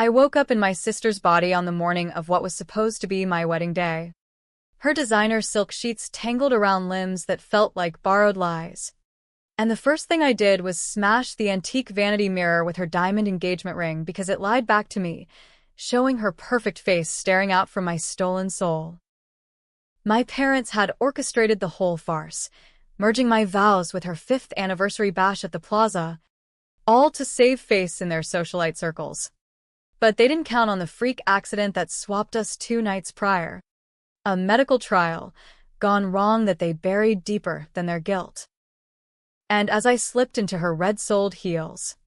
I woke up in my sister's body on the morning of what was supposed to be my wedding day. Her designer silk sheets tangled around limbs that felt like borrowed lies. And the first thing I did was smash the antique vanity mirror with her diamond engagement ring because it lied back to me, showing her perfect face staring out from my stolen soul. My parents had orchestrated the whole farce, merging my vows with her 5th anniversary bash at the plaza, all to save face in their socialite circles. But they didn't count on the freak accident that swapped us 2 nights prior. A medical trial, gone wrong that they buried deeper than their guilt. And as I slipped into her red-soled heels,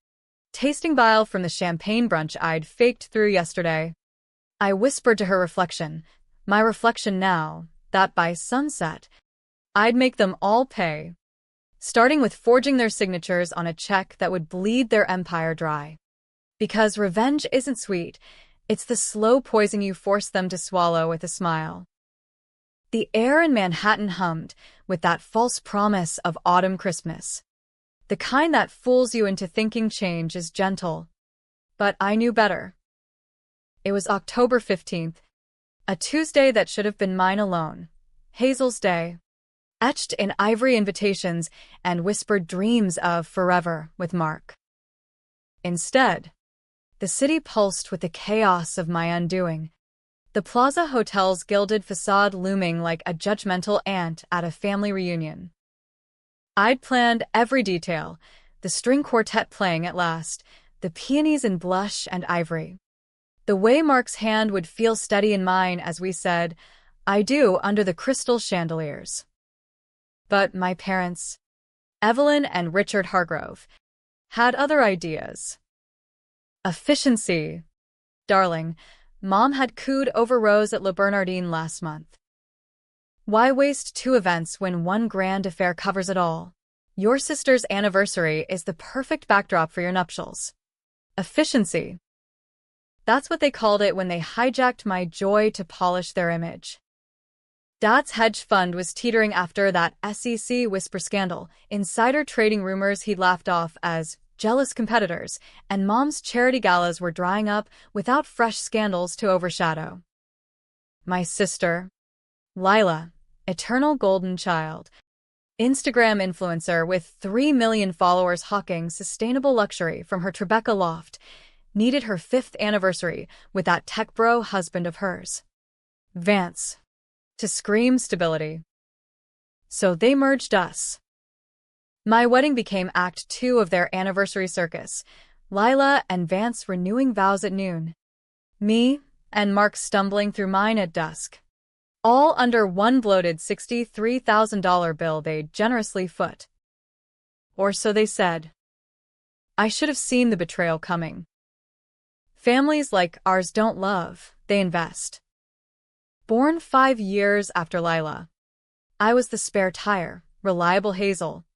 tasting bile from the champagne brunch I'd faked through yesterday, I whispered to her reflection, my reflection now, that by sunset, I'd make them all pay, starting with forging their signatures on a check that would bleed their empire dry. Because revenge isn't sweet, it's the slow poison you force them to swallow with a smile. The air in Manhattan hummed with that false promise of autumn Christmas. The kind that fools you into thinking change is gentle. But I knew better. It was October 15th, a Tuesday that should have been mine alone. Hazel's Day. Etched in ivory invitations and whispered dreams of forever with Mark. Instead, the city pulsed with the chaos of my undoing. The Plaza Hotel's gilded facade looming like a judgmental aunt at a family reunion. I'd planned every detail, the string quartet playing at last, the peonies in blush and ivory. The way Mark's hand would feel steady in mine as we said, I do, under the crystal chandeliers. But my parents, Evelyn and Richard Hargrove, had other ideas. Efficiency. Darling, Mom had cooed over Rose at Le Bernardin last month. Why waste 2 events when one grand affair covers it all? Your sister's anniversary is the perfect backdrop for your nuptials. Efficiency. That's what they called it when they hijacked my joy to polish their image. Dad's hedge fund was teetering after that SEC whisper scandal, insider trading rumors he'd laughed off as jealous competitors, and Mom's charity galas were drying up without fresh scandals to overshadow. My sister, Lila, eternal golden child, Instagram influencer with 3 million followers hawking sustainable luxury from her Tribeca loft, needed her 5th anniversary with that tech bro husband of hers, Vance, to scream stability. So they merged us. My wedding became Act 2 of their anniversary circus, Lila and Vance renewing vows at noon. Me and Mark stumbling through mine at dusk. All under one bloated $63,000 bill they'd generously foot. Or so they said. I should have seen the betrayal coming. Families like ours don't love, they invest. Born 5 years after Lila, I was the spare tire, reliable Hazel.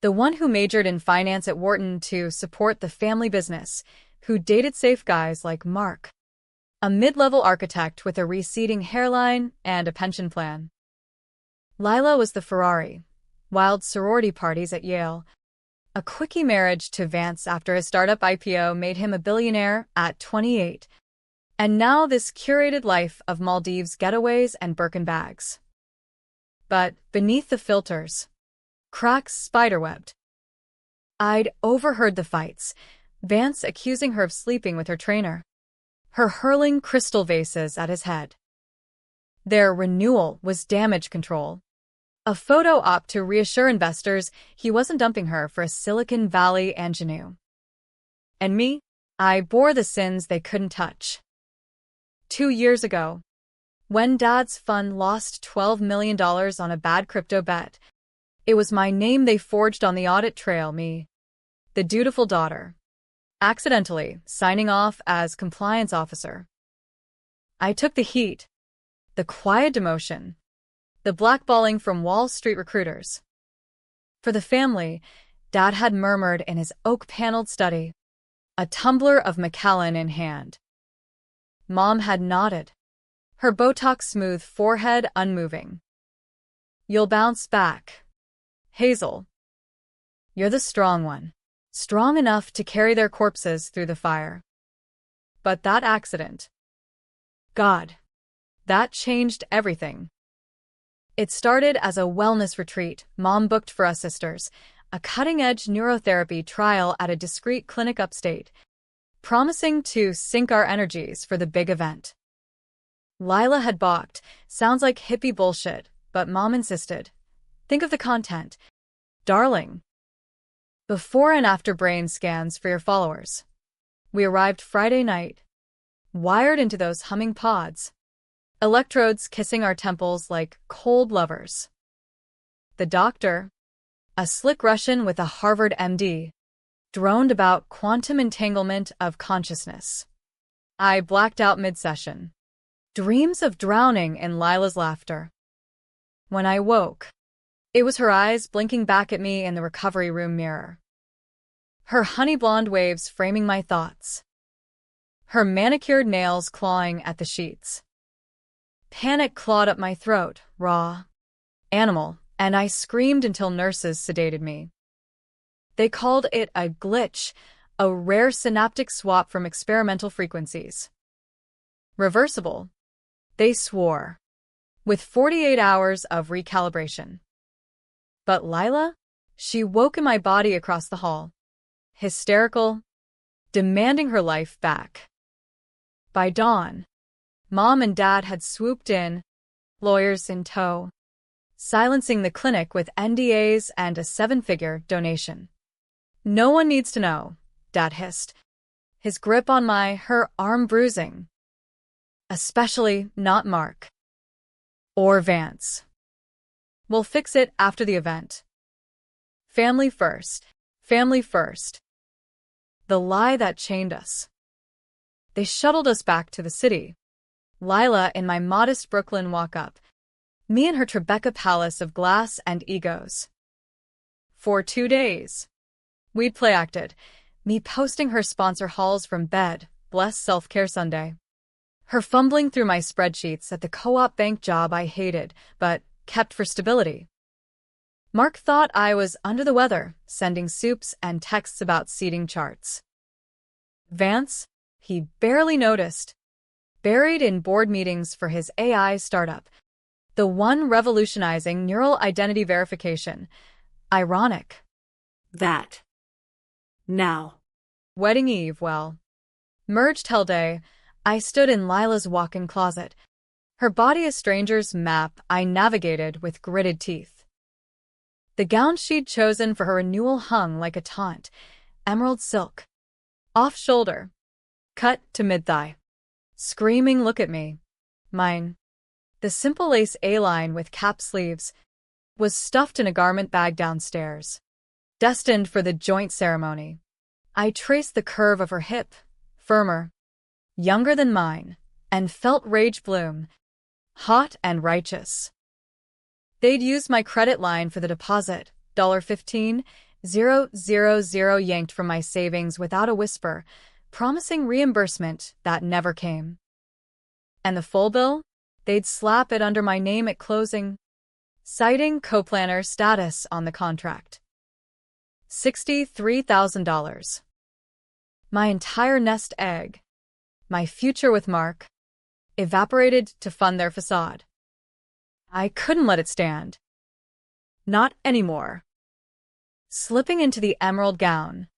The one who majored in finance at Wharton to support the family business, who dated safe guys like Mark. A mid-level architect with a receding hairline and a pension plan. Lila was the Ferrari, wild sorority parties at Yale. A quickie marriage to Vance after his startup IPO made him a billionaire at 28. And now this curated life of Maldives getaways and Birkin bags. But beneath the filters, cracks spiderwebbed. I'd overheard the fights, Vance accusing her of sleeping with her trainer, her hurling crystal vases at his head. Their renewal was damage control. A photo op to reassure investors he wasn't dumping her for a Silicon Valley ingenue. And me? I bore the sins they couldn't touch. 2 years ago, when Dad's fund lost $12 million on a bad crypto bet, it was my name they forged on the audit trail, me, the dutiful daughter, accidentally signing off as compliance officer. I took the heat, the quiet demotion, the blackballing from Wall Street recruiters. For the family, Dad had murmured in his oak-paneled study, a tumbler of Macallan in hand. Mom had nodded, her Botox-smooth forehead unmoving. You'll bounce back, Hazel. You're the strong one, strong enough to carry their corpses through the fire. But that accident. God. That changed everything. It started as a wellness retreat Mom booked for us sisters, a cutting-edge neurotherapy trial at a discreet clinic upstate, promising to sync our energies for the big event. Lila had balked. Sounds like hippie bullshit, but Mom insisted. Think of the content. Darling. Before and after brain scans for your followers. We arrived Friday night. Wired into those humming pods. Electrodes kissing our temples like cold lovers. The doctor, a slick Russian with a Harvard MD, droned about quantum entanglement of consciousness. I blacked out mid-session. Dreams of drowning in Lila's laughter. When I woke, it was her eyes blinking back at me in the recovery room mirror. Her honey blonde waves framing my thoughts. Her manicured nails clawing at the sheets. Panic clawed up my throat, raw, animal, and I screamed until nurses sedated me. They called it a glitch, a rare synaptic swap from experimental frequencies. Reversible, they swore, with 48 hours of recalibration. But Lila? She woke in my body across the hall, hysterical, demanding her life back. By dawn, Mom and Dad had swooped in, lawyers in tow, silencing the clinic with NDAs and a 7-figure donation. No one needs to know, Dad hissed, his grip on her arm bruising. Especially not Mark. Or Vance. We'll fix it after the event. Family first. Family first. The lie that chained us. They shuttled us back to the city. Lila in my modest Brooklyn walk-up. Me in her Tribeca palace of glass and egos. For 2 days. We'd play-acted, me posting her sponsor hauls from bed, bless self-care Sunday. Her fumbling through my spreadsheets at the co-op bank job I hated, but kept for stability. Mark thought I was under the weather, sending soups and texts about seating charts. Vance, he barely noticed, buried in board meetings for his AI startup, the one revolutionizing neural identity verification. Ironic. That. Now. Wedding eve, well. Merged hell day, I stood in Lila's walk-in closet, her body a stranger's map I navigated with gritted teeth. The gown she'd chosen for her renewal hung like a taunt, emerald silk. Off-shoulder. Cut to mid-thigh. Screaming look at me. Mine. The simple lace A-line with cap sleeves was stuffed in a garment bag downstairs, destined for the joint ceremony. I traced the curve of her hip, firmer, younger than mine, and felt rage bloom, hot and righteous. They'd used my credit line for the deposit, $15,000 yanked from my savings without a whisper, promising reimbursement that never came. And the full bill? They'd slap it under my name at closing, citing co-planner status on the contract. $63,000. My entire nest egg, my future with Mark, evaporated to fund their facade. I couldn't let it stand. Not anymore. Slipping into the emerald gown,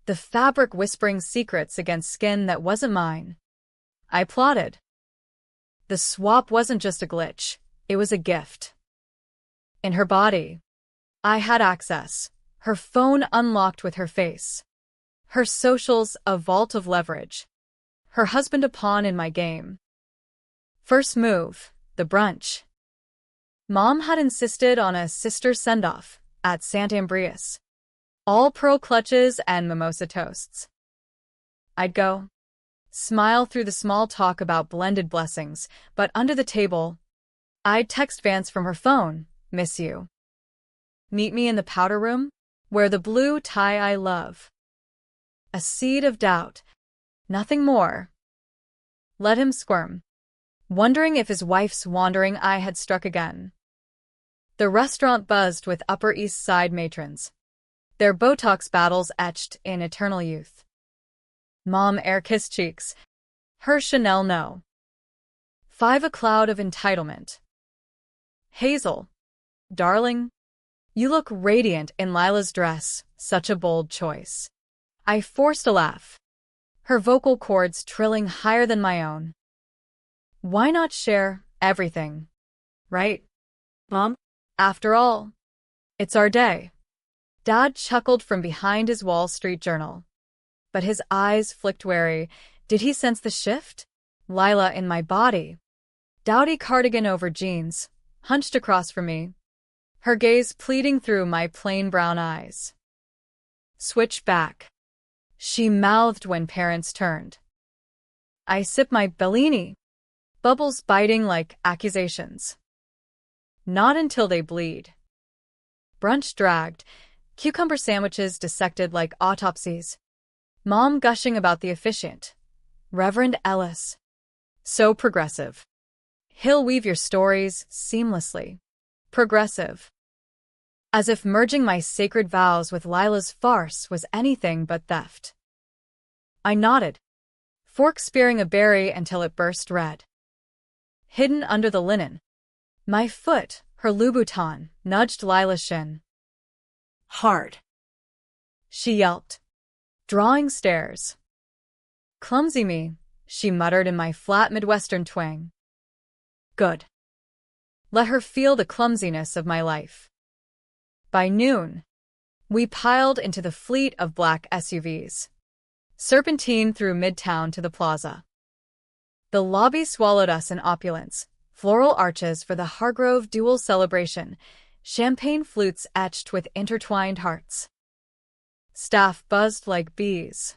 the fabric whispering secrets against skin that wasn't mine, I plotted. The swap wasn't just a glitch, it was a gift. In her body, I had access, her phone unlocked with her face, her socials a vault of leverage, her husband a pawn in my game. First move, the brunch. Mom had insisted on a sister send-off at Sant Ambrius. All pearl clutches and mimosa toasts. I'd go, smile through the small talk about blended blessings, but under the table, I'd text Vance from her phone, miss you. Meet me in the powder room, wear the blue tie I love. A seed of doubt, nothing more. Let him squirm, wondering if his wife's wandering eye had struck again. The restaurant buzzed with Upper East Side matrons, their Botox battles etched in eternal youth. Mom air-kissed cheeks, Her Chanel no. 5 a cloud of entitlement. Hazel. Darling. You look radiant in Lila's dress, such a bold choice. I forced a laugh. Her vocal cords trilling higher than my own. Why not share everything? Right? Mom? After all, it's our day. Dad chuckled from behind his Wall Street journal. But his eyes flicked wary. Did he sense the shift? Lila in my body. Dowdy cardigan over jeans, hunched across from me. Her gaze pleading through my plain brown eyes. Switch back. She mouthed when parents turned. I sip my Bellini, bubbles biting like accusations. Not until they bleed. Brunch dragged, cucumber sandwiches dissected like autopsies. Mom gushing about the efficient. Reverend Ellis. So progressive. He'll weave your stories seamlessly. Progressive. As if merging my sacred vows with Lila's farce was anything but theft. I nodded, fork spearing a berry until it burst red. Hidden under the linen. My foot, her Louboutin, nudged Lila's shin. Hard. She yelped, drawing stairs. Clumsy me, she muttered in my flat Midwestern twang. Good. Let her feel the clumsiness of my life. By noon, we piled into the fleet of black SUVs. Serpentine through Midtown to the plaza. The lobby swallowed us in opulence, floral arches for the Hargrove dual celebration, champagne flutes etched with intertwined hearts. Staff buzzed like bees.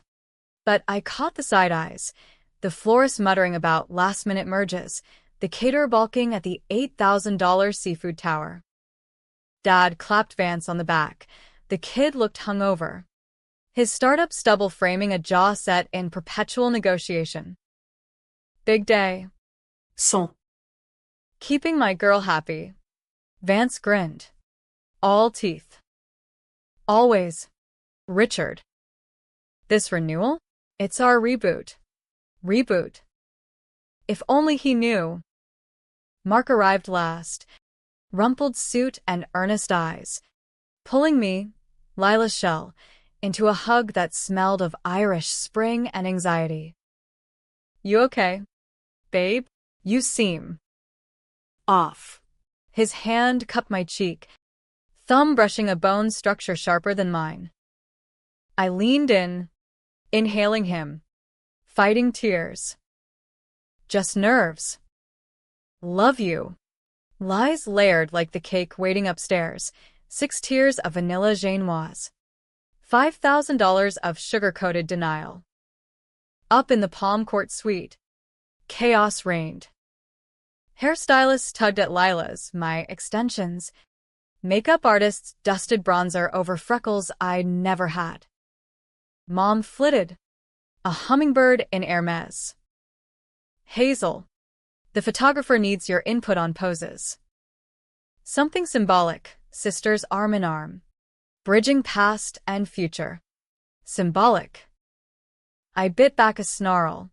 But I caught the side eyes, the florist muttering about last-minute merges, the caterer balking at the $8,000 seafood tower. Dad clapped Vance on the back. The kid looked hungover. His startup stubble framing a jaw set in perpetual negotiation. Big day. Son. Keeping my girl happy. Vance grinned. All teeth. Always. Richard. This renewal? It's our reboot. Reboot. If only he knew. Mark arrived last. Rumpled suit and earnest eyes. Pulling me, Lila's shell, into a hug that smelled of Irish spring and anxiety. You okay, babe? You seem Off. His hand cupped my cheek, thumb brushing a bone structure sharper than mine. I leaned in, inhaling him, fighting tears. Just nerves. Love you. Lies layered like the cake waiting upstairs, 6 tiers of vanilla genoise. $5,000 of sugar-coated denial. Up in the Palm Court suite, chaos reigned. Hairstylists tugged at Lila's, my extensions. Makeup artists dusted bronzer over freckles I'd never had. Mom flitted, a hummingbird in Hermes. Hazel. The photographer needs your input on poses. Something symbolic, sisters arm in arm. Bridging past and future. Symbolic. I bit back a snarl,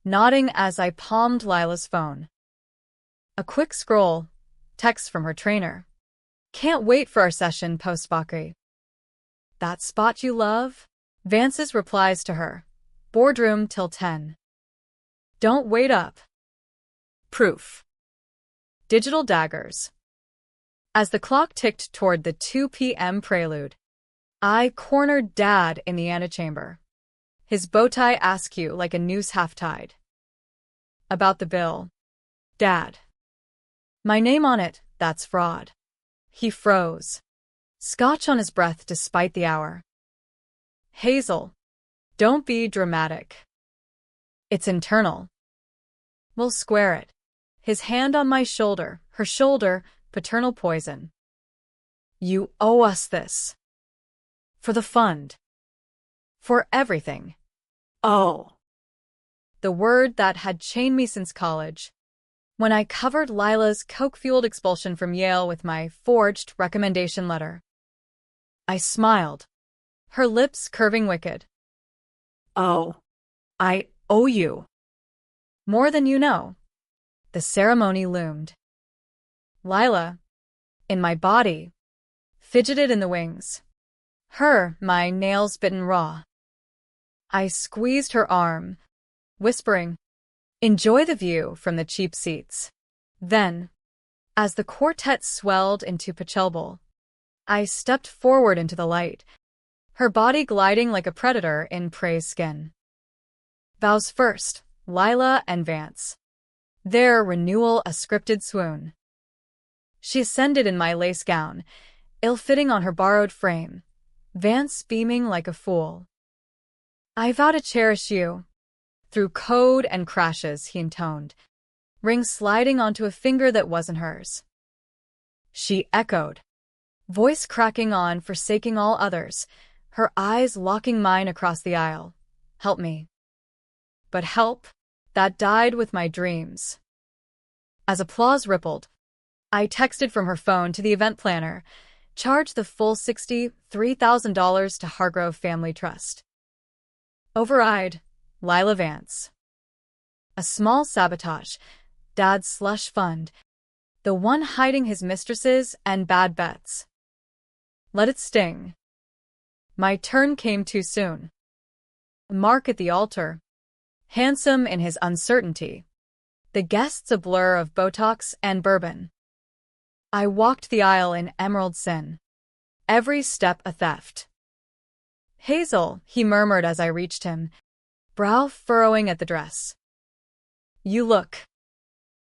nodding as I palmed Lila's phone. A quick scroll, text from her trainer. Can't wait for our session post-Bakri. That spot you love? Vance's replies to her. Boardroom till 10. Don't wait up. Proof. Digital daggers. As the clock ticked toward the 2 p.m. prelude, I cornered Dad in the antechamber. His bow tie askew like a noose half-tied. About the bill. Dad. My name on it, that's fraud. He froze. Scotch on his breath despite the hour. Hazel. Don't be dramatic. It's internal. We'll square it. His hand on my shoulder, her shoulder, paternal poison. You owe us this. For the fund. For everything. Oh. The word that had chained me since college. When I covered Lila's coke-fueled expulsion from Yale with my forged recommendation letter. I smiled, her lips curving wicked. Oh. I owe you. More than you know. The ceremony loomed. Lila, in my body, fidgeted in the wings. My nails bitten raw. I squeezed her arm, whispering, "Enjoy the view from the cheap seats." Then, as the quartet swelled into Pachelbel, I stepped forward into the light, her body gliding like a predator in prey's skin. Vows first, Lila and Vance. Their renewal a scripted swoon. She ascended in my lace gown, ill-fitting on her borrowed frame, Vance beaming like a fool. "I vow to cherish you." Through code and crashes, he intoned, ring sliding onto a finger that wasn't hers. She echoed, voice cracking on, forsaking all others, her eyes locking mine across the aisle. "Help me." But help, that died with my dreams. As applause rippled, I texted from her phone to the event planner, charged the full $63,000 to Hargrove Family Trust. Override, Lila Vance. A small sabotage, Dad's slush fund, the one hiding his mistresses and bad bets. Let it sting. My turn came too soon. Mark at the altar, handsome in his uncertainty, the guests a blur of Botox and bourbon. I walked the aisle in emerald sin, every step a theft. "Hazel," he murmured as I reached him, brow furrowing at the dress. "You look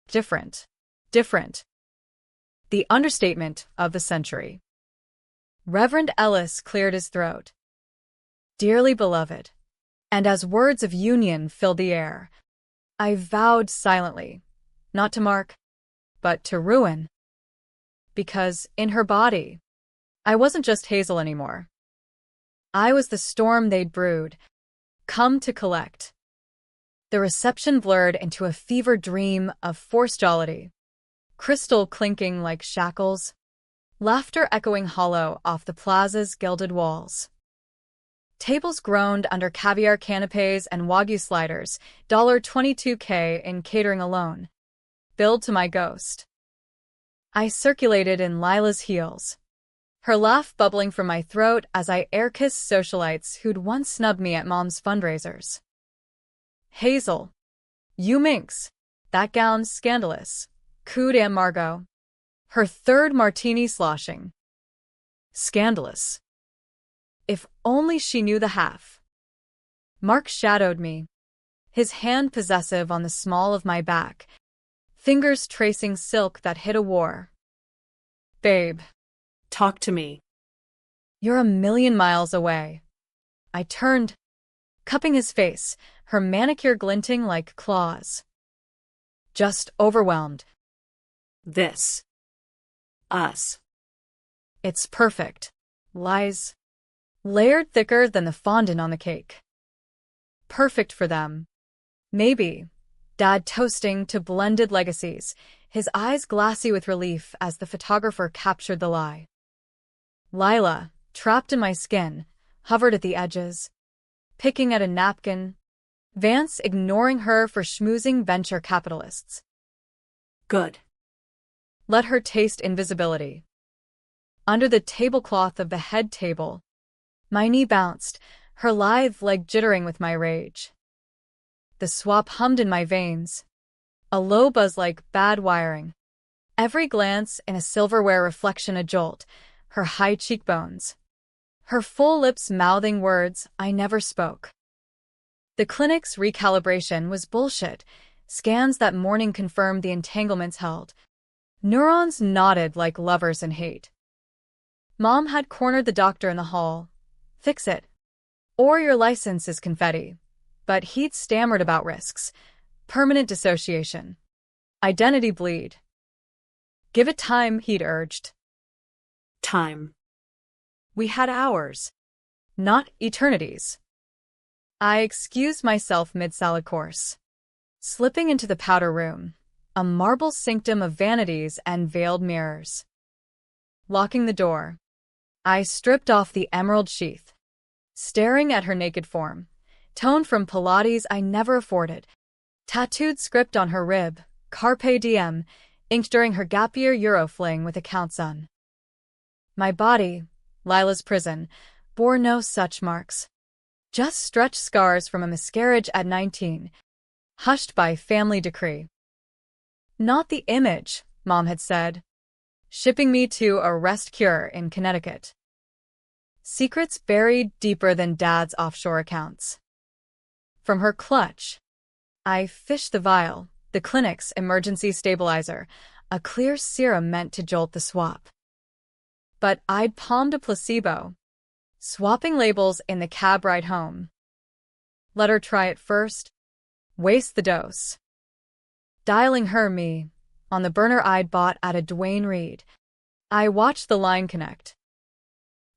different." Different. The understatement of the century. Reverend Ellis cleared his throat. "Dearly beloved." And as words of union filled the air, I vowed silently, not to Mark, but to ruin. Because, in her body, I wasn't just Hazel anymore. I was the storm they'd brewed, come to collect. The reception blurred into a fever dream of forced jollity, crystal clinking like shackles, laughter echoing hollow off the plaza's gilded walls. Tables groaned under caviar canapes and Wagyu sliders, $22K in catering alone, billed to my ghost. I circulated in Lila's heels, her laugh bubbling from my throat as I air-kissed socialites who'd once snubbed me at Mom's fundraisers. "Hazel, you minx, that gown's scandalous," cooed Aunt Margot, her third martini sloshing. Scandalous. If only she knew the half. Mark shadowed me, his hand possessive on the small of my back, fingers tracing silk that hid a war. "Babe. Talk to me." You're a million miles away." I turned, cupping his face, her manicure glinting like claws. "Just overwhelmed." This. Us. "It's perfect." Lies. Layered thicker than the fondant on the cake. Perfect for them. Maybe. Dad toasting to blended legacies, his eyes glassy with relief as the photographer captured the lie. Lila, trapped in my skin, hovered at the edges, picking at a napkin, Vance ignoring her for schmoozing venture capitalists. Good. Let her taste invisibility. Under the tablecloth of the head table, my knee bounced, her lithe leg jittering with my rage. The swap hummed in my veins, a low buzz like bad wiring. Every glance in a silverware reflection a jolt, her high cheekbones, her full lips mouthing words I never spoke. The clinic's recalibration was bullshit. Scans that morning confirmed the entanglements held. Neurons nodded like lovers in hate. Mom had cornered the doctor in the hall. "Fix it, or your license is confetti." But he'd stammered about risks. Permanent dissociation. Identity bleed. "Give it time," he'd urged. Time. We had hours, not eternities. I excused myself mid-salad course, slipping into the powder room, a marble sanctum of vanities and veiled mirrors. Locking the door, I stripped off the emerald sheath, staring at her naked form, toned from Pilates I never afforded, Tattooed script on her rib, Carpe Diem, inked during her gap year Euro fling with a countson. My body, Lila's prison, bore no such marks. Just stretched scars from a miscarriage at 19, hushed by family decree. Not the image, Mom had said, shipping me to a rest cure in Connecticut. Secrets buried deeper than Dad's offshore accounts. From her clutch, I fished the vial, the clinic's emergency stabilizer, a clear serum meant to jolt the swap. But I'd palmed a placebo, swapping labels in the cab ride home. Let her try it first, waste the dose. Dialing her me, on the burner I'd bought at a Duane Reade, I watched the line connect.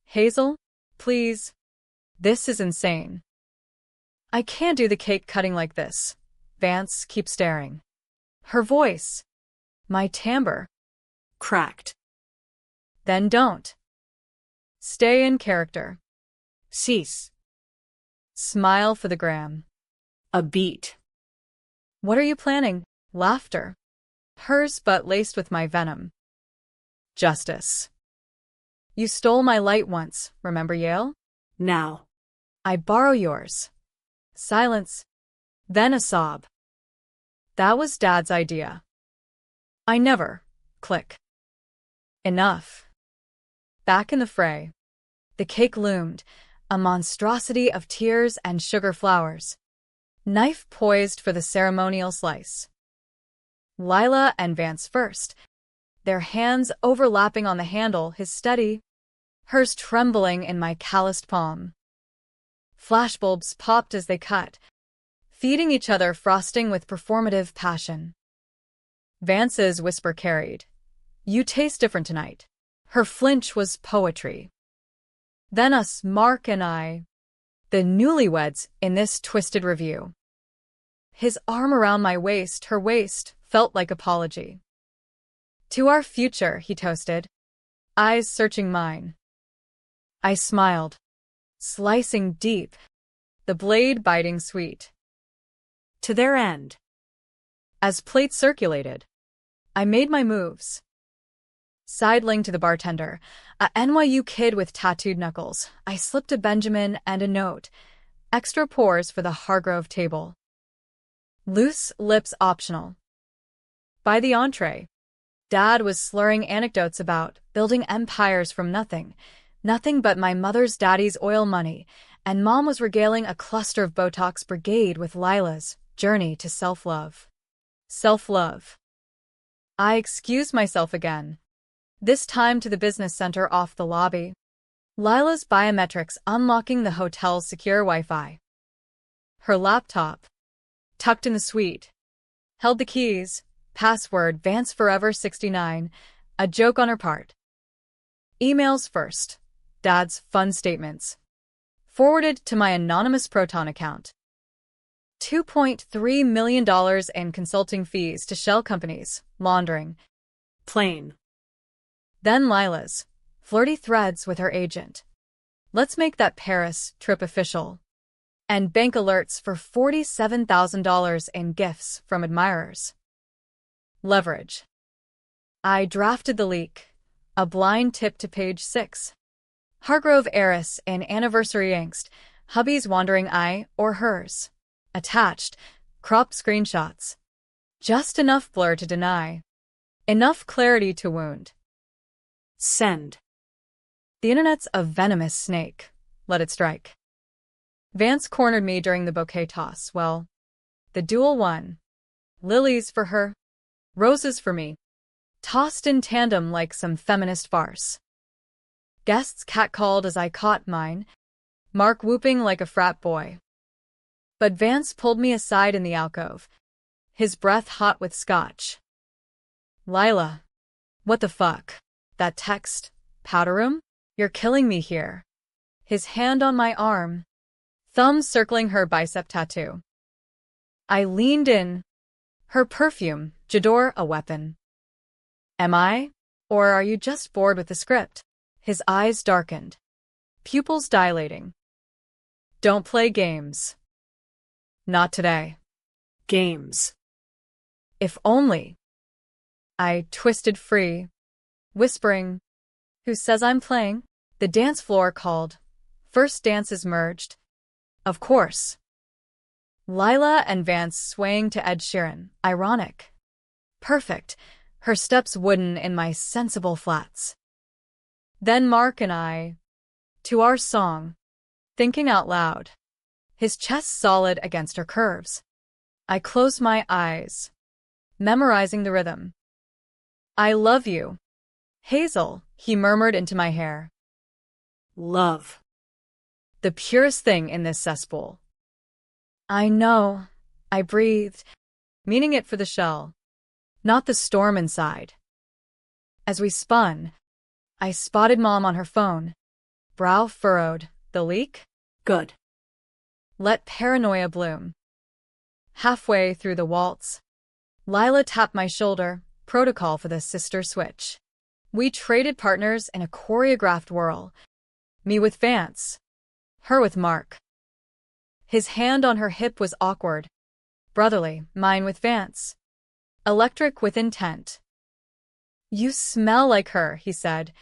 Hazel, please. This is insane. I can't do the cake cutting like this. Vance keeps staring. Her voice. My timbre. Cracked. Then don't. Stay in character. Cease. Smile for the gram. A beat. What are you planning? Laughter. Hers but laced with my venom. Justice. You stole my light once, remember Yale? Now. I borrow yours. Silence. Then a sob. That was Dad's idea. I never. Click. Enough. Back in the fray. The cake loomed, a monstrosity of tears and sugar flowers. Knife poised for the ceremonial slice. Lila and Vance first, their hands overlapping on the handle, his steady, hers trembling in my calloused palm. Flashbulbs popped as they cut, feeding each other frosting with performative passion. Vance's whisper carried, "You taste different tonight." Her flinch was poetry. Then us, Mark and I, the newlyweds in this twisted review. His arm around my waist, her waist, felt like apology. To our future, he toasted, eyes searching mine. I smiled, slicing deep, the blade biting sweet. To their end. As plates circulated, I made my moves. Sidling to the bartender, a NYU kid with tattooed knuckles, I slipped a Benjamin and a note, extra pours for the Hargrove table. Loose lips optional. By the entree, Dad was slurring anecdotes about building empires from nothing, nothing but my mother's daddy's oil money, and Mom was regaling a cluster of Botox brigade with Lila's journey to self-love. Self-love. I excused myself again, this time to the business center off the lobby. Lila's biometrics unlocking the hotel's secure Wi-Fi. Her laptop, tucked in the suite, held the keys, password Vance Forever 69, a joke on her part. Emails first, Dad's fun statements, forwarded to my anonymous Proton account. $2.3 million in consulting fees to shell companies, laundering. Plain. Then Lila's flirty threads with her agent. Let's make that Paris trip official. And bank alerts for $47,000 in gifts from admirers. Leverage. I drafted the leak, a blind tip to page 6. Hargrove heiress in anniversary angst, hubby's wandering eye or hers. Attached, cropped screenshots. Just enough blur to deny. Enough clarity to wound. Send. The internet's a venomous snake. Let it strike. Vance cornered me during the bouquet toss. Well, the duel won. Lilies for her, roses for me, tossed in tandem like some feminist farce. Guests catcalled as I caught mine, Mark whooping like a frat boy. But Vance pulled me aside in the alcove, his breath hot with scotch. Lila, what the fuck? That text, powder room? You're killing me here. His hand on my arm, thumb circling her bicep tattoo. I leaned in, her perfume, J'adore, a weapon. Am I? Or are you just bored with the script? His eyes darkened, pupils dilating. Don't play games. Not today. Games. If only. I twisted free, whispering, "Who says I'm playing?" The dance floor called. First dances merged. Of course. Lila and Vance swaying to Ed Sheeran. Ironic. Perfect. Her steps wooden in my sensible flats. Then Mark and I, to our song, thinking out loud, his chest solid against her curves. I closed my eyes, memorizing the rhythm. "I love you, Hazel," he murmured into my hair. Love. The purest thing in this cesspool. "I know," I breathed, meaning it for the shell, not the storm inside. As we spun, I spotted Mom on her phone, brow furrowed. The leak? Good. Let paranoia bloom. Halfway through the waltz, Lila tapped my shoulder, protocol for the sister switch. We traded partners in a choreographed whirl. Me with Vance, her with Mark. His hand on her hip was awkward, brotherly, mine with Vance. Electric with intent. "You smell like her," he said,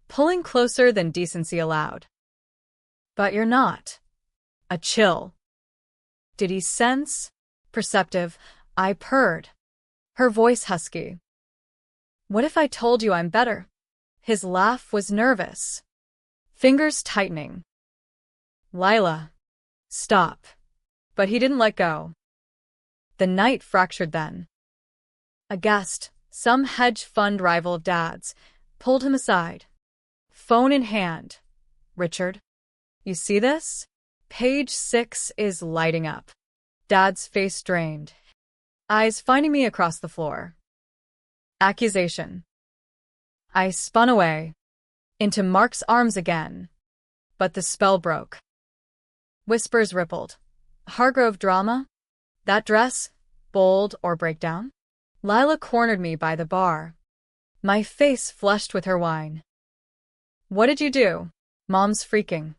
pulling closer than decency allowed. "But you're not." A chill. Did he sense? Perceptive. I purred. Her voice husky. "What if I told you I'm better?" His laugh was nervous. Fingers tightening. "Lila, stop." But he didn't let go. The night fractured then. A guest, some hedge fund rival of Dad's, pulled him aside. Phone in hand. "Richard, you see this? Page 6 is lighting up." Dad's face drained, eyes finding me across the floor. Accusation. I spun away, into Mark's arms again, but the spell broke. Whispers rippled. Hargrove drama? That dress? Bold or breakdown? Lila cornered me by the bar, my face flushed with her wine. "What did you do?" "Mom's freaking."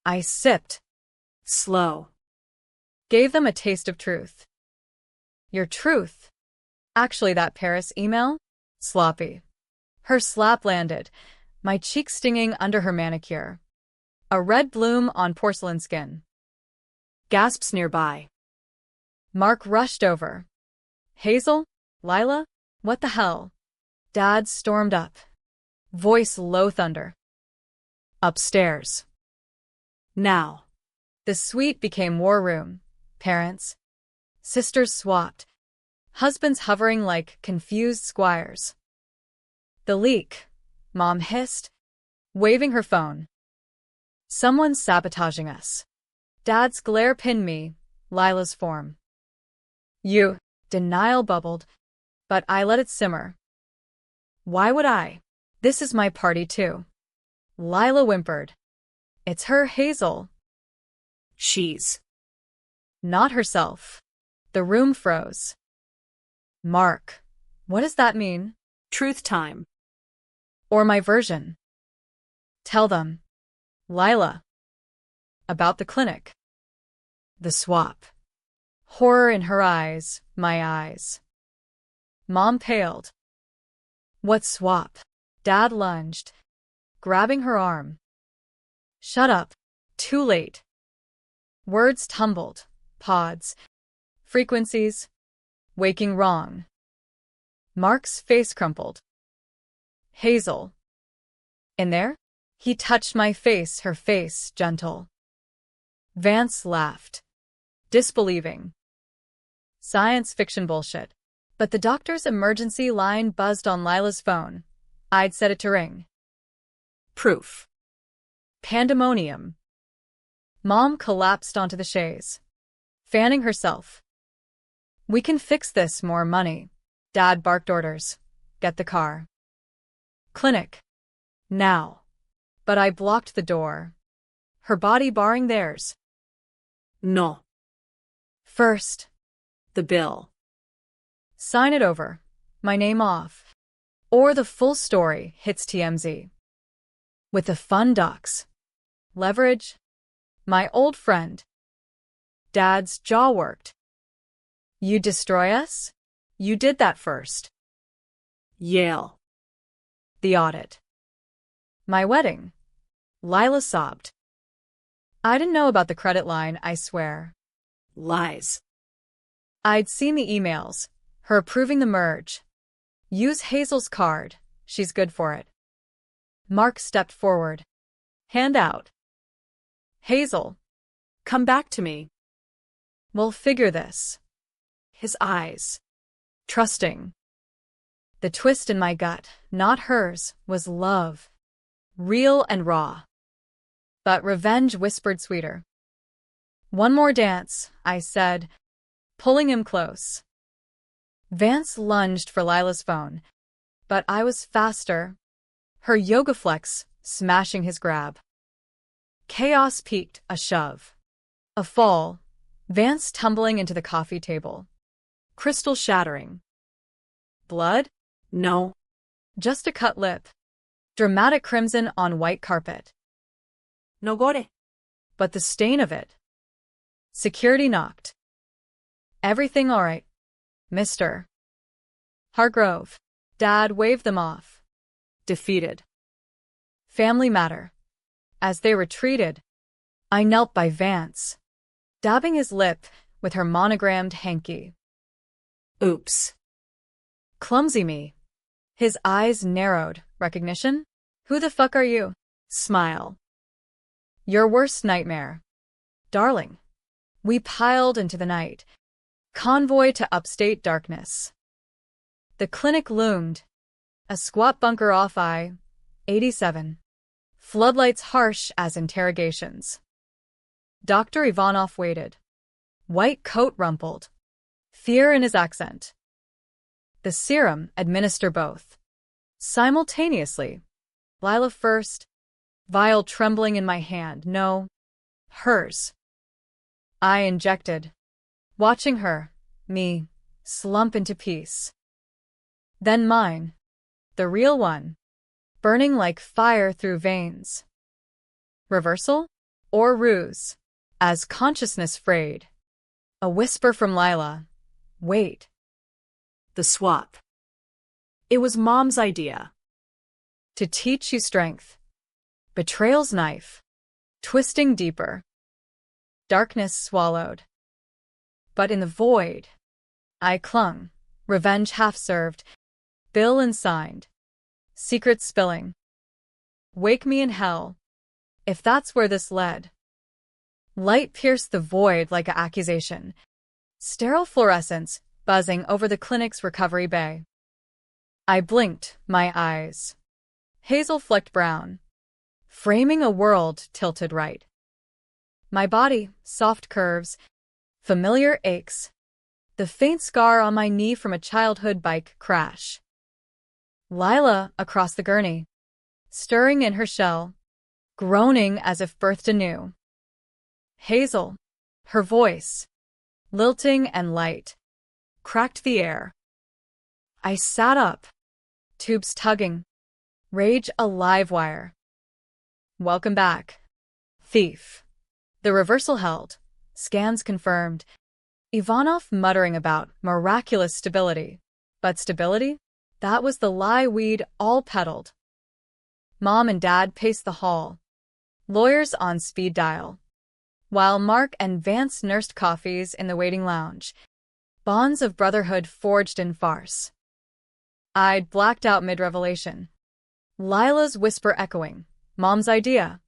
I sipped. Slow. Gave them a taste of truth. "Your truth?" "Actually, that Paris email? Sloppy." Her slap landed, my cheek stinging under her manicure. A red bloom on porcelain skin. Gasps nearby. Mark rushed over. "Hazel? Lila? What the hell?" Dad stormed up. Voice low thunder. "Upstairs." Now. The suite became war room. Parents. Sisters swapped. Husbands hovering like confused squires. "The leak," Mom hissed, waving her phone. "Someone's sabotaging us." Dad's glare pinned me, Lila's form. "You," denial bubbled, but I let it simmer. "Why would I? This is my party too." Lila whimpered. "It's her, Hazel." She's Not herself. The room froze. "Mark, what does that mean?" truth time. "Or my version?" "Tell them." "Lila." "About the clinic." The swap. Horror in her eyes, my eyes. Mom paled. "What swap?" Dad lunged, grabbing her arm. "Shut up. Too late." Words tumbled. Pods. Frequencies. Waking wrong. Mark's face crumpled. "Hazel." "In there?" He touched my face, her face, gentle. Vance laughed, disbelieving. Science fiction bullshit. But the doctor's emergency line buzzed on Lila's phone. I'd set it to ring. Proof. Pandemonium. Mom collapsed onto the chaise, fanning herself. "We can fix this, more money." Dad barked orders. "Get the car." "Clinic. Now." But I blocked the door, her body barring theirs. No. "First." The bill. "Sign it over. My name off. Or the full story hits TMZ. With the fun docs. Leverage. My old friend." Dad's jaw worked. You destroy us? You did that first. Yale. The audit. My wedding. Lila sobbed. I didn't know about the credit line, I swear. Lies. I'd seen the emails, her approving the merge. Use Hazel's card, she's good for it. Mark stepped forward. Hand out. Hazel. Come back to me. We'll figure this. His eyes. Trusting. The twist in my gut, not hers, was love. Real and raw. But revenge whispered sweeter. One more dance, I said, pulling him close. Vance lunged for Lila's phone, but I was faster. Her yoga flex smashing his grab. Chaos peaked, a shove. A fall, Vance tumbling into the coffee table. Crystal shattering. Blood? No. Just a cut lip. Dramatic crimson on white carpet. No gore. But the stain of it. Security knocked. Everything all right, Mr. Hargrove. Dad waved them off. Defeated. Family matter. As they retreated, I knelt by Vance, dabbing his lip with her monogrammed hanky. Oops. Clumsy me. His eyes narrowed. Recognition? Who the fuck are you? Smile. Your worst nightmare. Darling. We piled into the night. Convoy to upstate darkness. The clinic loomed. A squat bunker off I-87. Floodlights harsh as interrogations. Dr. Ivanov waited. White coat rumpled. Fear in his accent. The serum administer both. Simultaneously. Lila first. Vial trembling in my hand. No. Hers. I injected. Watching her, me, slump into peace. Then mine. The real one. Burning like fire through veins. Reversal? Or ruse? As consciousness frayed. A whisper from Lila. Wait. The swap. It was Mom's idea. To teach you strength. Betrayal's knife. Twisting deeper. Darkness swallowed. But in the void, I clung. Revenge half-served. Bill unsigned. Secret spilling. Wake me in hell. If that's where this led. Light pierced the void like an accusation. Sterile fluorescence buzzing over the clinic's recovery bay. I blinked, my eyes. Hazel flecked brown. Framing a world tilted right. My body, soft curves. Familiar aches. The faint scar on my knee from a childhood bike crash. Lila across the gurney. Stirring in her shell. Groaning as if birthed anew. Hazel. Her voice. Lilting and light. Cracked the air. I sat up. Tubes tugging. Rage a live wire. Welcome back. Thief. The reversal held. Scans confirmed. Ivanov muttering about miraculous stability. But stability? That was the lie we'd all peddled. Mom and Dad paced the hall. Lawyers on speed dial. While Mark and Vance nursed coffees in the waiting lounge. Bonds of brotherhood forged in farce. I'd blacked out mid-revelation. Lila's whisper echoing. Mom's idea.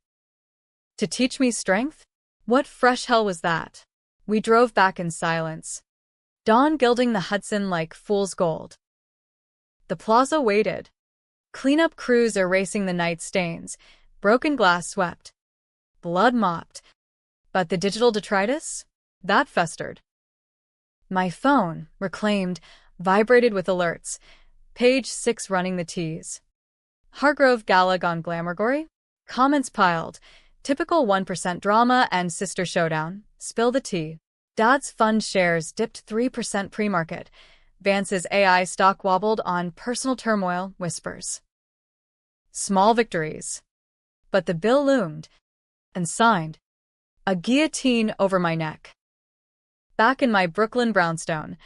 To teach me strength? What fresh hell was that? We drove back in silence. Dawn gilding the Hudson like fool's gold. The plaza waited. Cleanup crews erasing the night stains. Broken glass swept. Blood mopped. But the digital detritus? That festered. My phone, reclaimed, vibrated with alerts. Page 6 running the tease. Hargrove Gala gone glamour-gory? Comments piled. Typical 1% drama and sister showdown. Spill the tea. Dad's fund shares dipped 3% pre-market. Vance's AI stock wobbled on personal turmoil, whispers. Small victories. But the bill loomed. And signed. A guillotine over my neck. Back in my Brooklyn brownstone,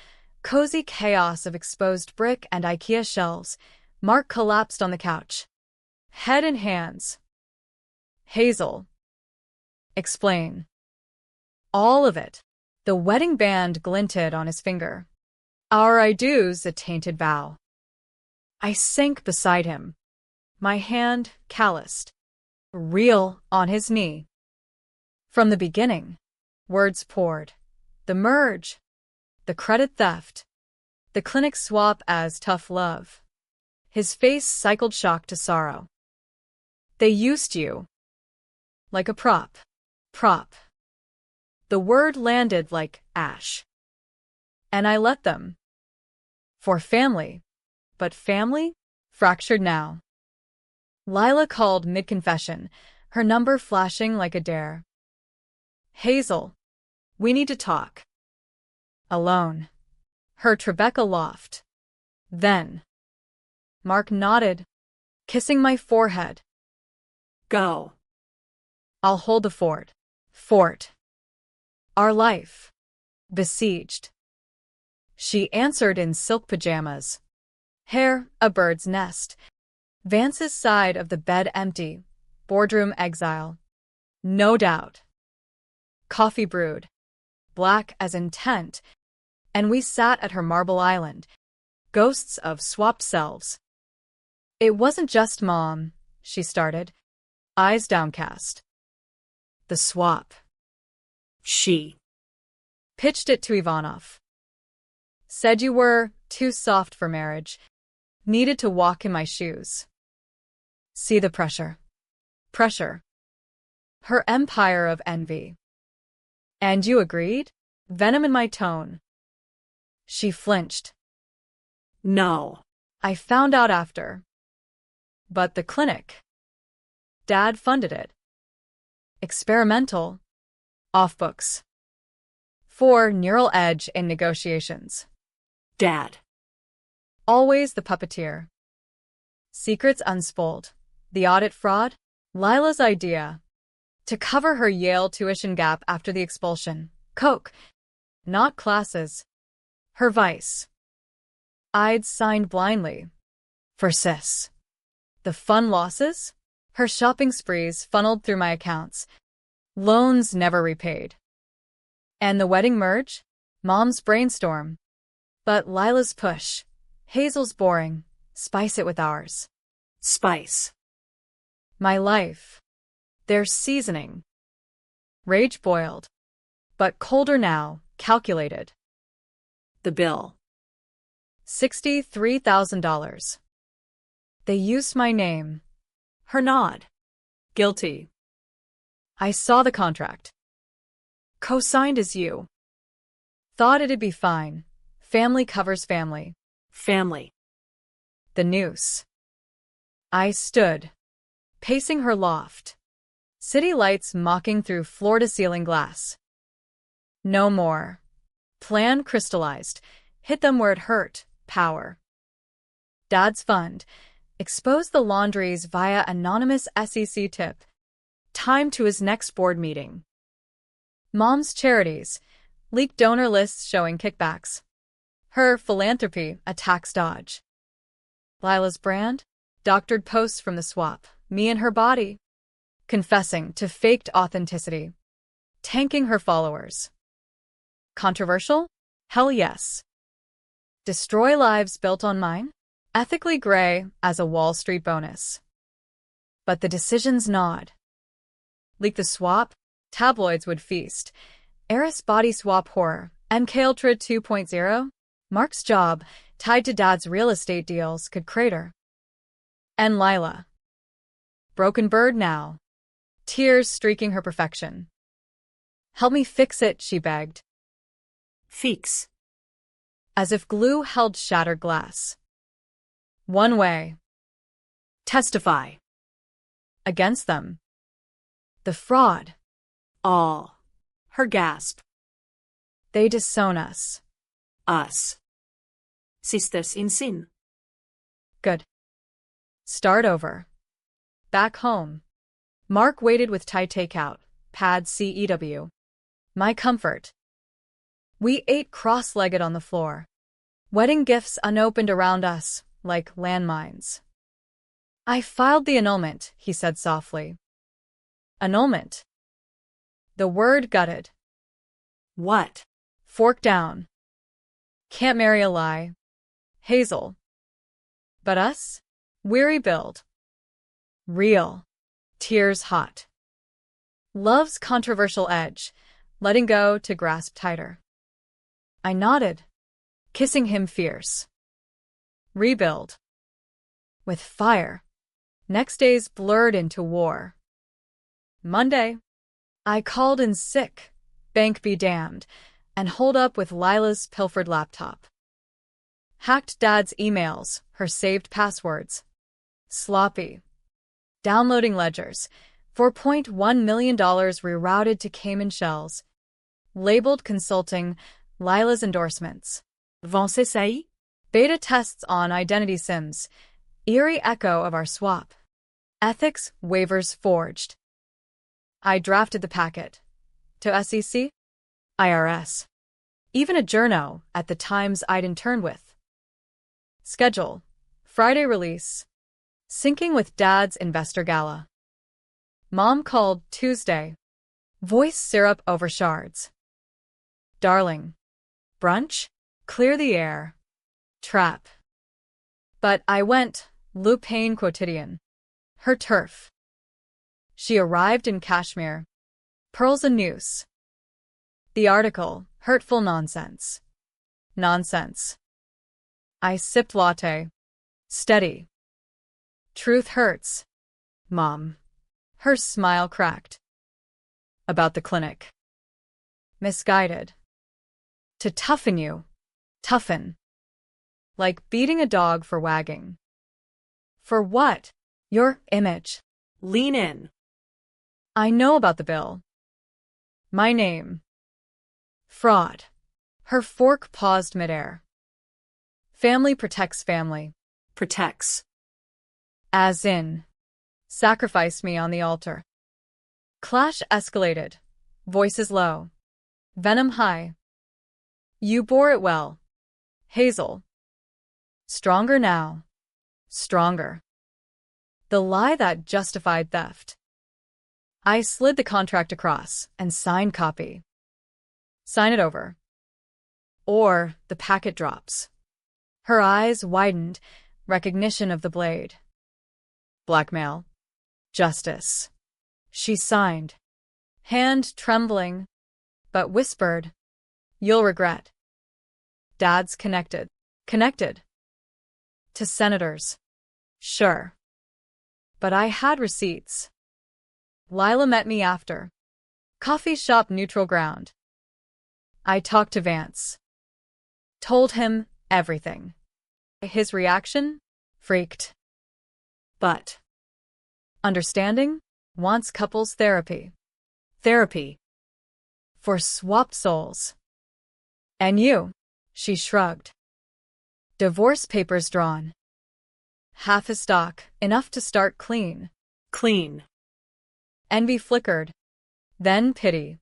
cozy chaos of exposed brick and IKEA shelves, Mark collapsed on the couch. Head in hands. Hazel. Explain. All of it. The wedding band glinted on his finger. Our I do's a tainted vow. I sank beside him, my hand calloused, real on his knee. From the beginning, words poured. The merge, the credit theft, the clinic swap as tough love. His face cycled shock to sorrow. They used you. Like a prop. Prop. The word landed like ash. And I let them. For family. But family? Fractured now. Lila called mid-confession, her number flashing like a dare. Hazel. We need to talk. Alone. Her Tribeca loft. Then. Mark nodded, kissing my forehead. Go. I'll hold the fort. Fort. Our life. Besieged. She answered in silk pajamas. Hair, a bird's nest. Vance's side of the bed empty. Boardroom exile. No doubt. Coffee brewed. Black as intent. And we sat at her marble island. Ghosts of swapped selves. It wasn't just Mom, she started, eyes downcast. The swap. She pitched it to Ivanov. Said you were too soft for marriage. Needed to walk in my shoes. See the pressure. Pressure. Her empire of envy. And you agreed? Venom in my tone. She flinched. No. I found out after. But the clinic. Dad funded it. Experimental. Off books. For neural edge in negotiations. Dad. Always the puppeteer. Secrets unspooled. The audit fraud? Lila's idea. To cover her Yale tuition gap after the expulsion. Coke. Not classes. Her vice. I'd signed blindly. For sis. The fun losses? Her shopping sprees funneled through my accounts. Loans never repaid. And the wedding merge? Mom's brainstorm. But Lila's push. Hazel's boring. Spice it with ours. Spice. My life. There's seasoning. Rage boiled. But colder now, calculated. The bill. $63,000. They used my name. Her nod. Guilty. I saw the contract. Co-signed as you. Thought it'd be fine. Family covers family. Family. The noose. I stood, pacing her loft. City lights mocking through floor-to-ceiling glass. No more. Plan crystallized. Hit them where it hurt. Power. Dad's fund. Expose the laundries via anonymous SEC tip. Time to his next board meeting. Mom's charities. Leaked donor lists showing kickbacks. Her philanthropy, a tax dodge. Lila's brand? Doctored posts from the swap. Me and her body. Confessing to faked authenticity. Tanking her followers. Controversial? Hell yes. Destroy lives built on mine? Ethically gray as a Wall Street bonus. But the decisions nod. Leak the swap? Tabloids would feast. Heiress body swap horror. MK Ultra 2.0? Mark's job, tied to Dad's real estate deals, could crater. And Lila. Broken bird now. Tears streaking her perfection. Help me fix it, she begged. Fix. As if glue held shattered glass. One way. Testify. Against them. The fraud. All. Her gasp. They disown us. Us. Sisters in sin. Good. Start over. Back home. Mark waited with Thai takeout, pad CEW. My comfort. We ate cross-legged on the floor. Wedding gifts unopened around us, like landmines. I filed the annulment, he said softly. Annulment. The word gutted. What? Fork down. Can't marry a lie. Hazel. But us? Weary build. Real. Tears hot. Love's controversial edge, letting go to grasp tighter. I nodded, kissing him fierce. Rebuild. With fire. Next days blurred into war. Monday. I called in sick, bank be damned, and holed up with Lila's pilfered laptop. Hacked Dad's emails, her saved passwords. Sloppy. Downloading ledgers. $4.1 million rerouted to Cayman shells. Labeled consulting, Lila's endorsements. Vancessai? Beta tests on identity sims. Eerie echo of our swap. Ethics waivers forged. I drafted the packet. To SEC? IRS. Even a journo at the times I'd interned with. Schedule. Friday release. Syncing with Dad's investor gala. Mom called Tuesday. Voice syrup over shards. Darling. Brunch? Clear the air. Trap. But I went, Lupane quotidian. Her turf. She arrived in Kashmir. Pearls a noose. The article, hurtful nonsense. Nonsense. I sipped latte. Steady. Truth hurts. Mom. Her smile cracked. About the clinic. Misguided. To toughen you. Toughen. Like beating a dog for wagging. For what? Your image. Lean in. I know about the bill. My name. Fraud. Her fork paused midair. Family protects family. Protects. As in. Sacrifice me on the altar. Clash escalated. Voices low. Venom high. You bore it well. Hazel. Stronger now. Stronger. The lie that justified theft. I slid the contract across and signed copy. Sign it over. Or the packet drops. Her eyes widened, recognition of the blade. Blackmail. Justice. She signed. Hand trembling, but whispered, You'll regret. Dad's connected. Connected. To senators. Sure. But I had receipts. Lila met me after. Coffee shop neutral ground. I talked to Vance. Told him everything. His reaction? Freaked. But understanding? Wants couples therapy. Therapy. For swapped souls. And you? She shrugged. Divorce papers drawn. Half a stock, enough to start clean. Clean. Envy flickered. Then pity.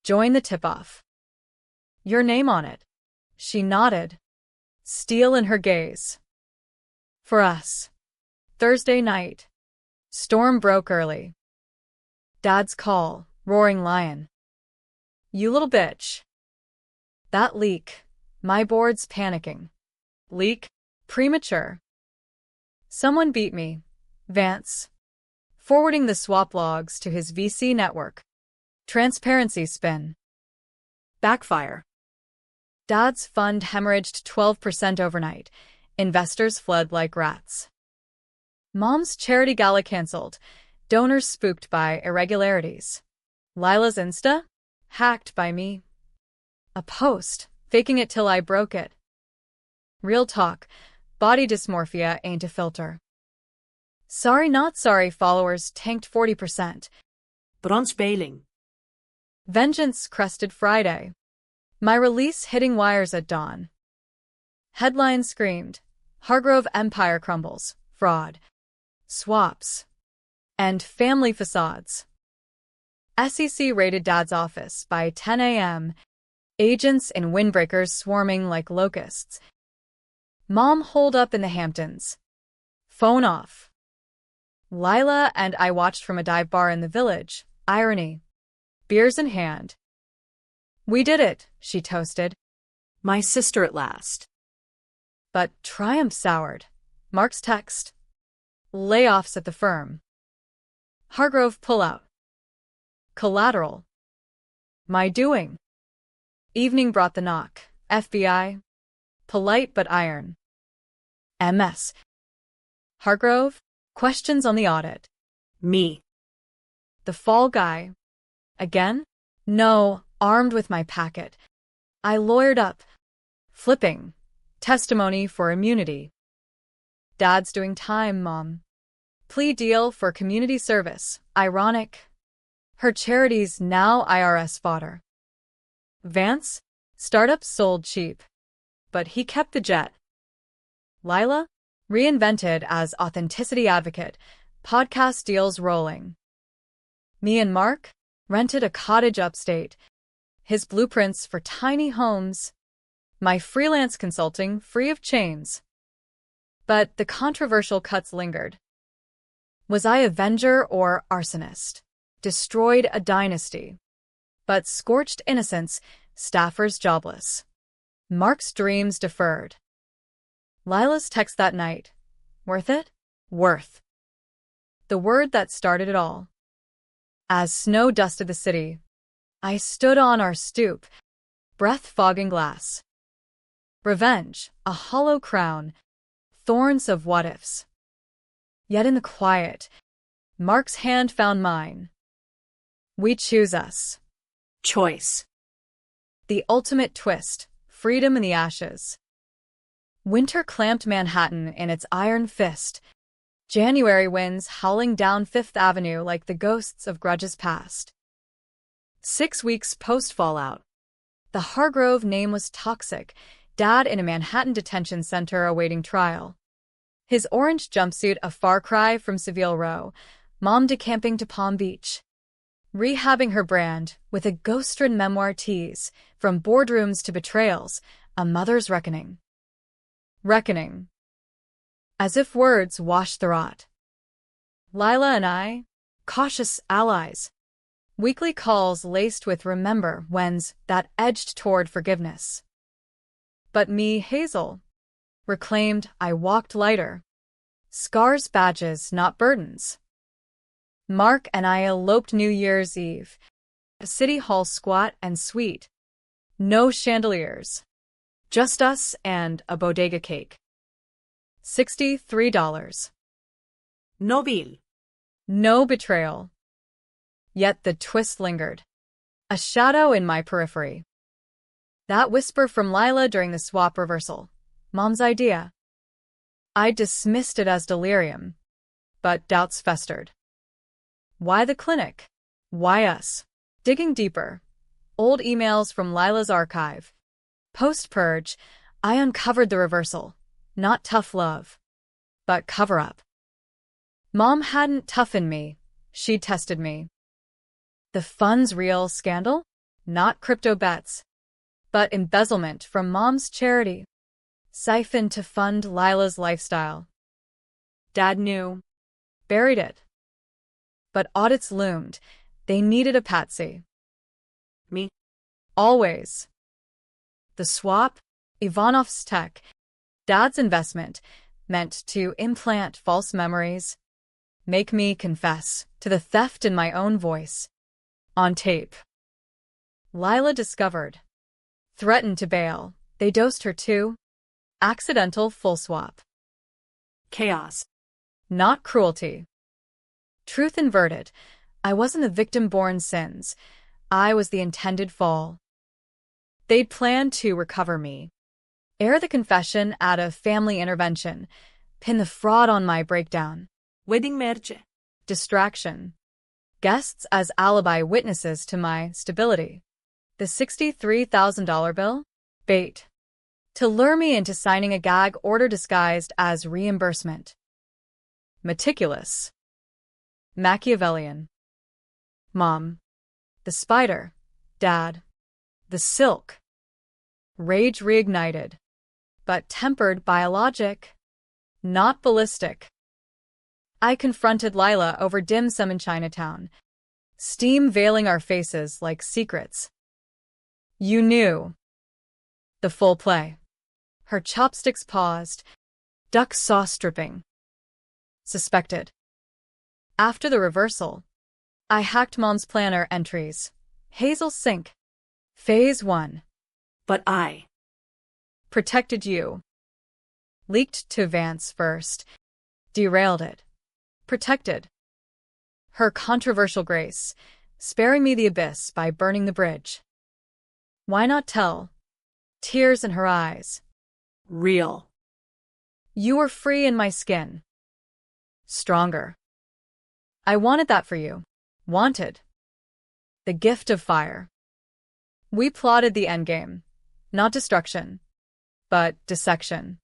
Join the tip-off. Your name on it. She nodded. Steel in her gaze. For us. Thursday night. Storm broke early. Dad's call, roaring lion. You little bitch. That leak. My board's panicking. Leak? Premature. Someone beat me. Vance. Forwarding the swap logs to his VC network. Transparency spin. Backfire. Dad's fund hemorrhaged 12% overnight. Investors fled like rats. Mom's charity gala canceled. Donors spooked by irregularities. Lila's Insta? Hacked by me. A post, faking it till I broke it. Real talk, body dysmorphia ain't a filter. Sorry not sorry followers tanked 40%. Bronsbeiling. Vengeance crested Friday. My release hitting wires at dawn. Headline screamed, Hargrove Empire crumbles, fraud. Swaps. And family facades. SEC raided Dad's office by 10 a.m. Agents in windbreakers swarming like locusts. Mom holed up in the Hamptons. Phone off. Lila and I watched from a dive bar in the village. Irony. Beers in hand. We did it, she toasted. My sister at last. But triumph soured. Mark's text. Layoffs at the firm. Hargrove pullout. Collateral. My doing. Evening brought the knock. FBI. Polite but iron. MS. Hargrove. Questions on the audit. Me. The fall guy. Again? No, armed with my packet. I lawyered up. Flipping. Testimony for immunity. Dad's doing time, Mom. Plea deal for community service. Ironic. Her charity's now IRS fodder. Vance? Startup sold cheap. But he kept the jet. Lila? Reinvented as authenticity advocate. Podcast deals rolling. Me and Mark? Rented a cottage upstate. His blueprints for tiny homes. My freelance consulting free of chains. But the controversial cuts lingered. Was I avenger or arsonist? Destroyed a dynasty. But scorched innocence, staffers jobless. Mark's dreams deferred. Lila's text that night. Worth it? Worth. The word that started it all. As snow dusted the city, I stood on our stoop, breath fogging glass. Revenge, a hollow crown, thorns of what-ifs. Yet in the quiet, Mark's hand found mine. We choose us. Choice. The ultimate twist, freedom in the ashes. Winter clamped Manhattan in its iron fist. January winds howling down Fifth Avenue like the ghosts of grudges past. 6 weeks post-fallout. The Hargrove name was toxic. Dad in a Manhattan detention center awaiting trial. His orange jumpsuit a far cry from Seville Row. Mom decamping to Palm Beach. Rehabbing her brand with a ghost-ridden memoir tease. From boardrooms to betrayals, a mother's reckoning. Reckoning. As if words washed the rot. Lila and I, cautious allies. Weekly calls laced with remember whens that edged toward forgiveness. But me, Hazel, reclaimed I walked lighter. Scars badges, not burdens. Mark and I eloped New Year's Eve. A city hall squat and sweet. No chandeliers. Just us and a bodega cake. $63. No bill. No betrayal. Yet the twist lingered. A shadow in my periphery. That whisper from Lila during the swap reversal. Mom's idea. I dismissed it as delirium. But doubts festered. Why the clinic? Why us? Digging deeper. Old emails from Lila's archive. Post-purge, I uncovered the reversal. Not tough love, but cover-up. Mom hadn't toughened me. She'd tested me. The funds real scandal? Not crypto bets, but embezzlement from Mom's charity. Siphoned to fund Lila's lifestyle. Dad knew. Buried it. But audits loomed. They needed a patsy. Me. Always. The swap, Ivanov's tech, Dad's investment, meant to implant false memories, make me confess to the theft in my own voice. On tape. Lila discovered. Threatened to bail. They dosed her too. Accidental full swap. Chaos. Not cruelty. Truth inverted. I wasn't the victim-born sins. I was the intended fall. They'd planned to recover me. Air the confession out of family intervention. Pin the fraud on my breakdown. Wedding merge. Distraction. Guests as alibi witnesses to my stability. The $63,000 bill? Bait. To lure me into signing a gag order disguised as reimbursement. Meticulous. Machiavellian. Mom. The spider. Dad. The silk. Rage reignited, but tempered by logic, not ballistic. I confronted Lila over dim sum in Chinatown, steam veiling our faces like secrets. You knew. The full play. Her chopsticks paused, duck sauce dripping. Suspected. After the reversal, I hacked Mom's planner entries. Hazel's sink. Phase 1. But I. Protected you. Leaked to Vance first. Derailed it. Protected. Her controversial grace, sparing me the abyss by burning the bridge. Why not tell? Tears in her eyes. Real. You were free in my skin. Stronger. I wanted that for you. Wanted. The gift of fire. We plotted the endgame. Not destruction, but dissection.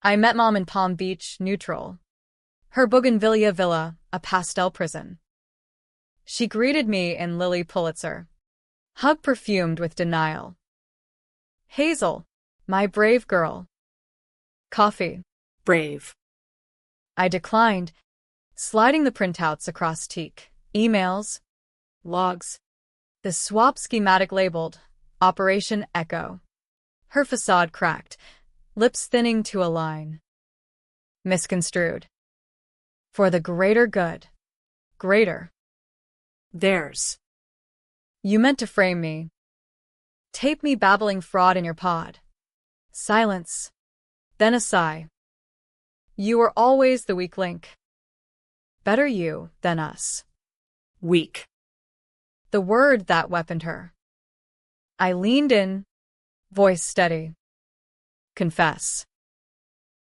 I met Mom in Palm Beach, neutral. Her bougainvillea villa, a pastel prison. She greeted me in Lily Pulitzer. Hug perfumed with denial. Hazel, my brave girl. Coffee. Brave. I declined, sliding the printouts across teak. Emails. Logs. The swap schematic labeled Operation Echo. Her facade cracked, lips thinning to a line. Misconstrued. For the greater good. Greater. Theirs. You meant to frame me. Tape me babbling fraud in your pod. Silence. Then a sigh. You were always the weak link. Better you than us. Weak. The word that weaponed her. I leaned in, voice steady. Confess.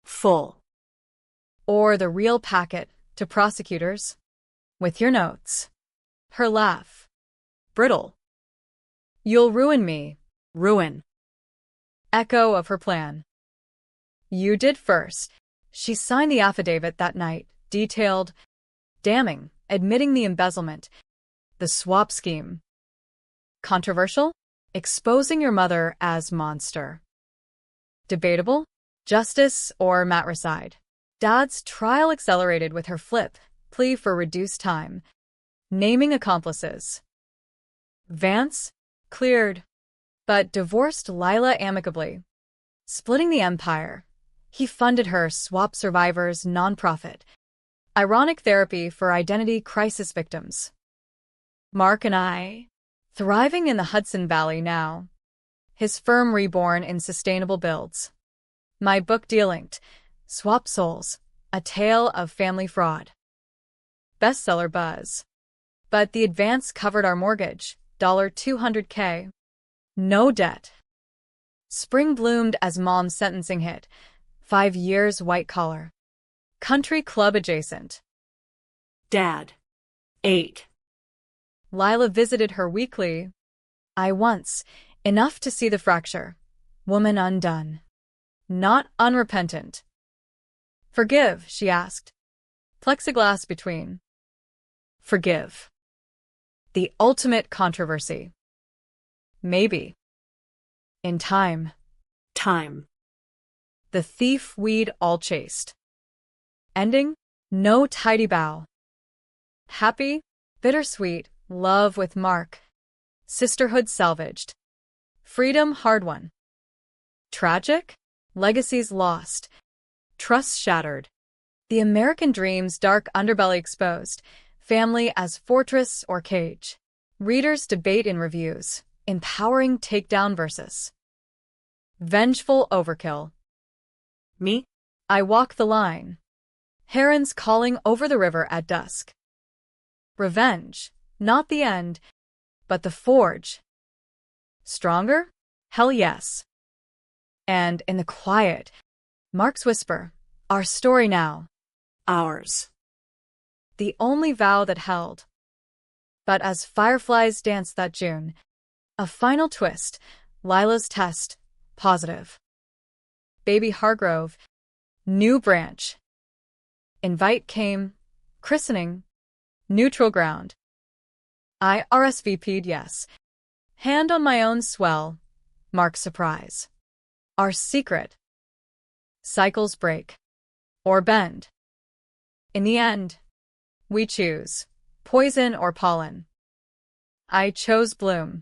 Full. Or the real packet to prosecutors. With your notes. Her laugh. Brittle. You'll ruin me. Ruin. Echo of her plan. You did first. She signed the affidavit that night, detailed, damning, admitting the embezzlement, the swap scheme. Controversial? Exposing your mother as monster. Debatable? Justice or matricide. Dad's trial accelerated with her flip, plea for reduced time. Naming accomplices. Vance? Cleared. But divorced Lila amicably. Splitting the empire. He funded her Swap Survivors nonprofit. Ironic therapy for identity crisis victims. Mark and I, thriving in the Hudson Valley now. His firm reborn in sustainable builds. My book Delinked, Swap Souls, A Tale of Family Fraud. Bestseller buzz. But the advance covered our mortgage, $200K. No debt. Spring bloomed as Mom's sentencing hit. 5 years white collar. Country club adjacent. Dad. 8. Lila visited her weekly. I once, enough to see the fracture. Woman undone. Not unrepentant. Forgive, she asked. Plexiglass between. Forgive. The ultimate controversy. Maybe. In time. Time. The thief we'd all chased. Ending? No tidy bow. Happy? Bittersweet. Love with Mark. Sisterhood salvaged. Freedom hard won. Tragic? Legacies lost. Trust shattered. The American dream's dark underbelly exposed. Family as fortress or cage. Readers debate in reviews. Empowering takedown versus vengeful overkill. Me? I walk the line. Herons calling over the river at dusk. Revenge, not the end, but the forge. Stronger? Hell yes. And in the quiet, Mark's whisper, our story now. Ours. The only vow that held. But as fireflies danced that June, a final twist, Lila's test, positive. Baby Hargrove, new branch. Invite came, christening, neutral ground. I RSVP'd yes. Hand on my own swell, mark surprise. Our secret. Cycles break. Or bend. In the end, we choose poison or pollen. I chose bloom.